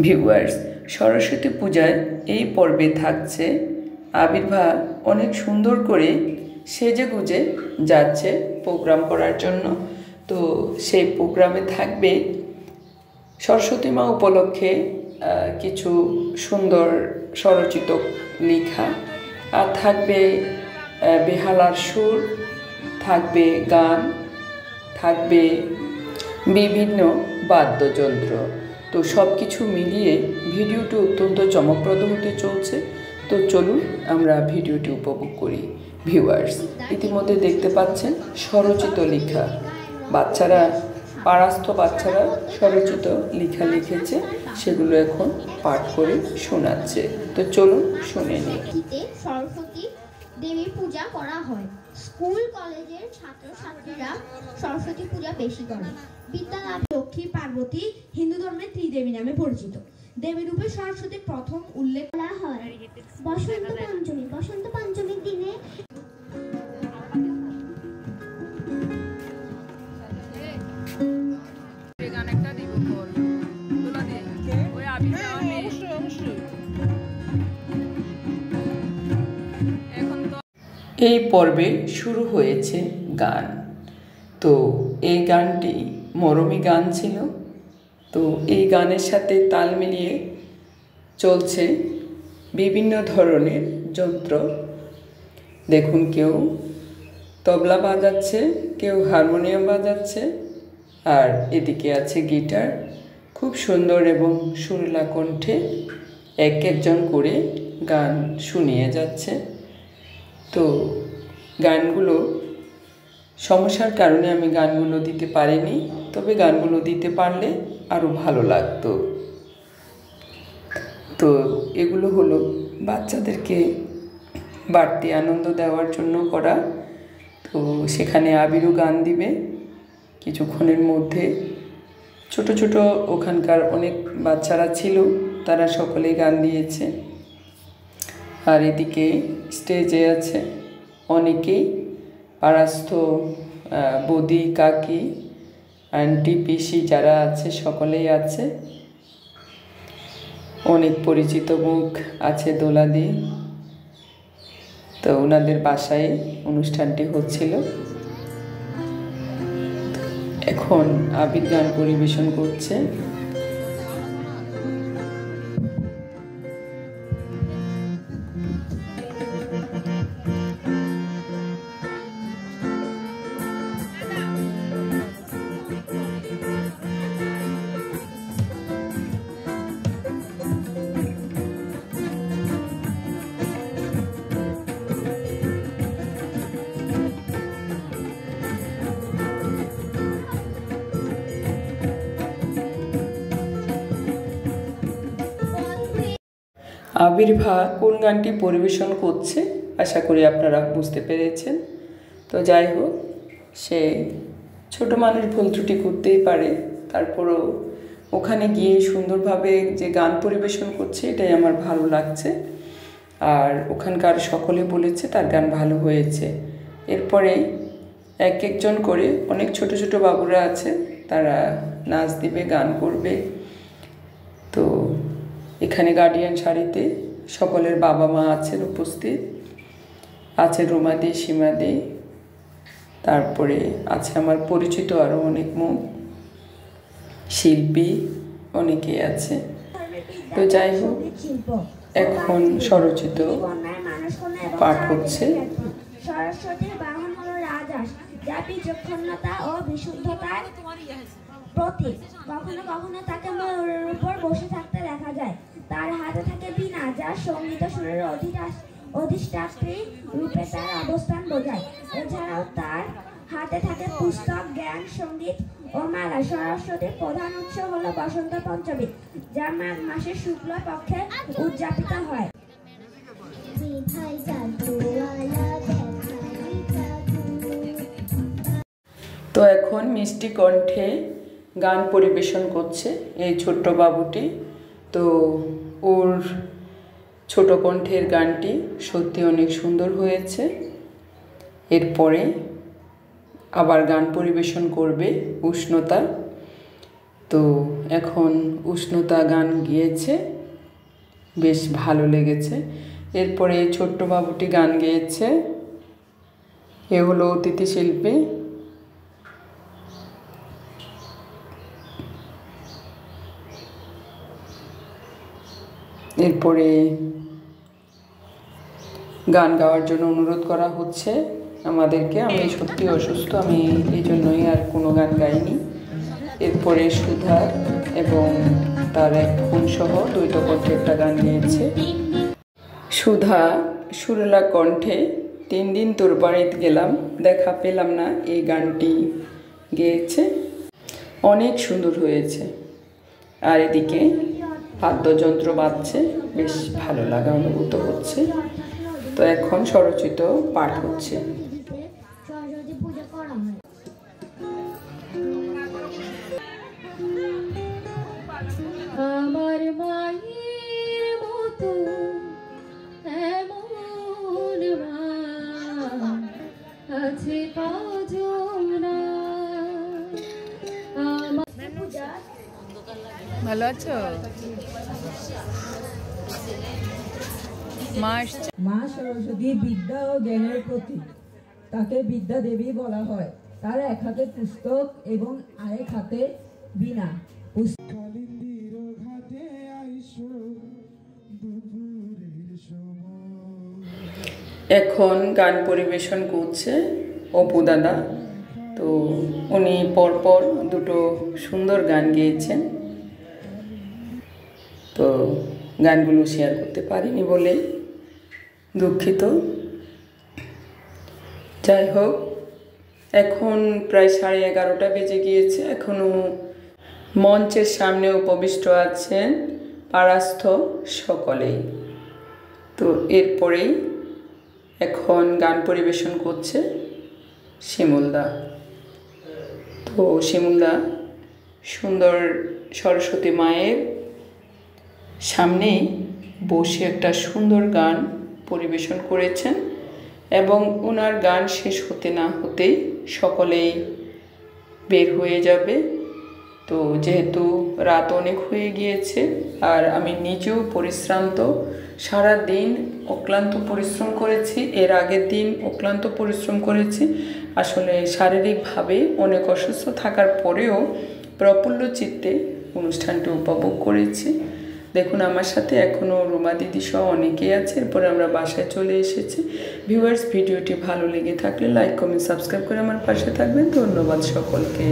Viewers, Saraswati পূজায় এই পর্বে থাকছে আবির্ভাব অনেক সুন্দর করে সেজেগুজে যাচ্ছে প্রোগ্রাম করার জন্য। তো সেই প্রোগ্রামে থাকবে সরস্বতী মা উপলক্ষে কিছু সুন্দর স্বরচিত লেখা, আর থাকবে বেহালার সুর, থাকবে গান, থাকবে বিভিন্ন বাদ্যযন্ত্র। তো সব কিছু মিলিয়ে ভিডিওটি অত্যন্ত চমকপ্রদ হতে চলছে। তো চলুন আমরা ভিডিওটি উপভোগ করি। ভিউয়ার্স, ইতিমধ্যে দেখতে পাচ্ছেন স্বরচিত লেখা, বাচ্চারা পাড়াস্থ বাচ্চারা স্বরচিত লেখা লিখেছে, সেগুলো এখন পাঠ করে শোনাচ্ছে। তো চলুন শুনে নিই। সরস্বতী দেবীর পূজা করা হয়। স্কুল কলেজের ছাত্রছাত্রীরা সরস্বতী পূজা বেশি করে। বিদ্যালয় লক্ষ্মী পার্বতী হিন্দু ধর্মের ত্রিদেবী নামে পরিচিত। দেবী রূপে সরস্বতীর প্রথম উল্লেখ করা হয় বসন্ত পঞ্চমীর দিনে। এই পর্বে শুরু হয়েছে গান। তো এই গানটি মরমী গান ছিল। তো এই গানের সাথে তাল মিলিয়ে চলছে বিভিন্ন ধরনের যন্ত্র। দেখুন, কেউ তবলা বাজাচ্ছে, কেউ হারমোনিয়াম বাজাচ্ছে, আর এদিকে আছে গিটার। খুব সুন্দর এবং সুরেলা কণ্ঠে এক একজন করে গান শুনিয়ে যাচ্ছে। তো গানগুলো সমস্যার কারণে আমি গানগুলো দিতে পারিনি, তবে গানগুলো দিতে পারলে আরও ভালো লাগতো। তো এগুলো হলো বাচ্চাদেরকে বাড়তি আনন্দ দেওয়ার জন্য করা। তো সেখানে আবিরও গান দিবে কিছুক্ষণের মধ্যে। ছোট ছোট ওখানকার অনেক বাচ্চারা ছিল, তারা সকলেই গান দিয়েছে। আর এদিকে স্টেজে আছে অনেকেই, পাড়াস্থ বৌদি, কাকি, আন্টি, পিসি যারা আছে সকলেই আছে। অনেক পরিচিত মুখ আছে দোলাদি। তো ওনাদের বাসায় অনুষ্ঠানটি হচ্ছিল। এখন আবির গান পরিবেশন করছে। আবির্ভাব কোন গানটি পরিবেশন করছে আশা করি আপনারা বুঝতে পেরেছেন। তো যাই হোক, সে ছোট মানুষ, ভুল ত্রুটি করতেই পারে, তারপরও ওখানে গিয়ে সুন্দরভাবে যে গান পরিবেশন করছে এটাই আমার ভালো লাগছে। আর ওখানকার সকলে বলেছে তার গান ভালো হয়েছে। এরপরে এক একজন করে অনেক ছোট ছোট বাবুরা আছে, তারা নাচ দিবে, গান করবে। তো এখানে গার্ডিয়ান শাড়িতে সকলের বাবা মা আছেন উপস্থিত, আছে রুমাদি, সীমাদি, তারপরে আছে আমার পরিচিত আরও অনেক মুখ, শিল্পী অনেকেই আছে। তো যাই হোক, এখন স্বরচিত পাঠ হচ্ছে। সরস্বতীর বাহন হলো রাজহাঁস, যা বিচক্ষণতা ও বিশুদ্ধতার প্রতীক। কখনো কখনো তাকে ময়ূরের উপর বসে থাকতে দেখা যায়। তার হাতে থাকে বীণা, যা সঙ্গীত সুরের অধিষ্ঠাত্রী রূপে তার অবস্থান বোঝায়। এছাড়াও তার হাতে থাকে পুস্তক, জ্ঞান, সঙ্গীত ও মালা। সরস্বতীর প্রধান উৎসব হলো বসন্ত পঞ্চমী, যা মাঘ মাসের শুক্ল পক্ষে উদযাপিত হয়। তো এখন মিষ্টি কণ্ঠে গান পরিবেশন করছে এই ছোট্ট বাবুটি। তো ওর ছোট কণ্ঠের গানটি সত্যি অনেক সুন্দর হয়েছে। এরপরে আবার গান পরিবেশন করবে উষ্ণতা। তো এখন উষ্ণতা গান গিয়েছে, বেশ ভালো লেগেছে। এরপরে ছোট্ট বাবুটি গান গেয়েছে, এ হলো অতিথি শিল্পী। এরপরে গান গাওয়ার জন্য অনুরোধ করা হচ্ছে আমাদেরকে। আমি সত্যি অসুস্থ, আমি এই জন্যই আর কোনো গান গাইনি। এরপরে সুধা এবং তার এক বোন সহ দ্বৈত কণ্ঠে একটা গান গেয়েছে। সুধা সুরেলা কণ্ঠে 3 দিন তোর বাড়িতে গেলাম, দেখা পেলাম না, এই গানটি গেয়েছে। অনেক সুন্দর হয়েছে। আর এদিকে বাদ্যযন্ত্র বাজছে, বেশ ভালো লাগা অনুভূত হচ্ছে। তো এখন স্বরচিত পাঠ হচ্ছে। সরস্বতী পূজা করা হয়। আমার মায়ের মতো এমন মা আছে পাঁচজনা। ভালো আছো? মা সরস্বতী বিদ্যা ও জ্ঞানের প্রতীক, তাকে বিদ্যা দেবী বলা হয়। তার এক হাতে পুস্তক এবং আরেক হাতে বীণা। এখন গান পরিবেশন করছে অপু দাদা। তো উনি পরপর দুটো সুন্দর গান গেয়েছেন। তো গানগুলো শেয়ার করতে পারিনি বলে দুঃখিত। যাই হোক, এখন প্রায় 11:30 বেজে গিয়েছে। এখনও মঞ্চের সামনে উপবিষ্ট আছেন পাড়াস্থ সকলেই। তো এরপরেই এখন গান পরিবেশন করছে শিমুলদা। তো শিমুলদা সুন্দর সরস্বতী মায়ের সামনেই বসে একটা সুন্দর গান পরিবেশন করেছেন এবং ওনার গান শেষ হতে না হতেই সকলেই বের হয়ে যাবে। তো যেহেতু রাত অনেক হয়ে গিয়েছে আর আমি নিজেও পরিশ্রান্ত, সারা দিন অক্লান্ত পরিশ্রম করেছি, এর আগের দিন অক্লান্ত পরিশ্রম করেছি। আসলে শারীরিকভাবে অনেক অসুস্থ থাকার পরেও প্রফুল্ল চিত্তে অনুষ্ঠানটি উপভোগ করেছি। দেখুন আমার সাথে এখনও রুমা দিদি সহ অনেকেই আছে। এরপরে আমরা বাসায় চলে এসেছি। ভিউয়ার্স, ভিডিওটি ভালো লেগে থাকলে লাইক, কমেন্ট, সাবস্ক্রাইব করে আমার পাশে থাকবেন। ধন্যবাদ সকলকে।